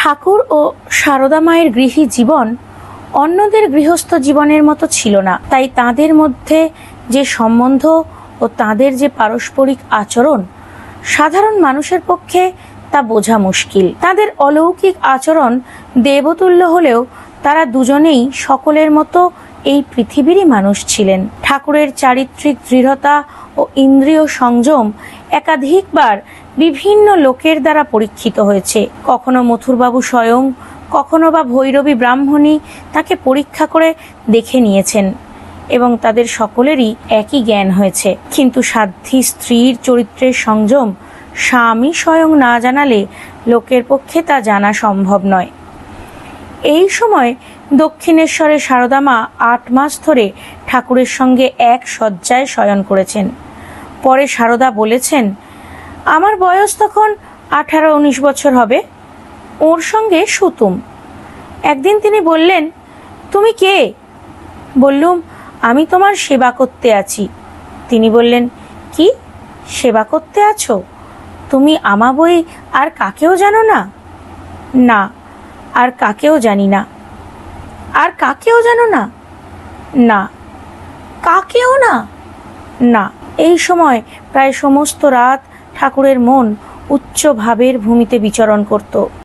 ঠাকুর ও সারদা মায়ের গৃহী জীবন অন্যদের গৃহস্থ জীবনের মতো ছিল না। তাই তাদের মধ্যে যে সম্বন্ধ ও তাদের যে পারস্পরিক আচরণ, সাধারণ মানুষের পক্ষে তা বোঝা মুশকিল। তাদের অলৌকিক আচরণ দেবতুল্য হলেও তারা দুজনেই সকলের মতো এই পৃথিবীরই মানুষ ছিলেন। ঠাকুরের চারিত্রিক দৃঢ়তা ও ইন্দ্রিয় সংযম একাধিকবার বিভিন্ন লোকের দ্বারা পরীক্ষিত হয়েছে। কখনো মথুরবাবু স্বয়ং, কখনো বা ভৈরবী ব্রাহ্মণী তাকে পরীক্ষা করে দেখে নিয়েছেন এবং তাদের সকলেরই একই জ্ঞান হয়েছে। কিন্তু সাধ্বী স্ত্রীর চরিত্রের সংযম স্বামী স্বয়ং না জানালে লোকের পক্ষে তা জানা সম্ভব নয়। এই সময় দক্ষিণেশ্বরে সারদা মা 8 মাস ধরে ঠাকুরের সঙ্গে এক শয্যায় শয়ন করেছেন। পরে সারদা বলেছেন, আমার বয়স তখন 18-19 বছর হবে, ওর সঙ্গে শুতুম। একদিন তিনি বললেন, তুমি কে? বললুম, আমি তোমার সেবা করতে আছি। তিনি বললেন, কি সেবা করতে আছো? তুমি আমা বই আর কাকেও জানো না? না, আর কাকেও জানি না। আর কাকেও জানো না? না। কাকেও না? না। এই সময় প্রায় সমস্ত রাত ঠাকুরের মন উচ্চ ভাবের ভূমিতে বিচরণ করত।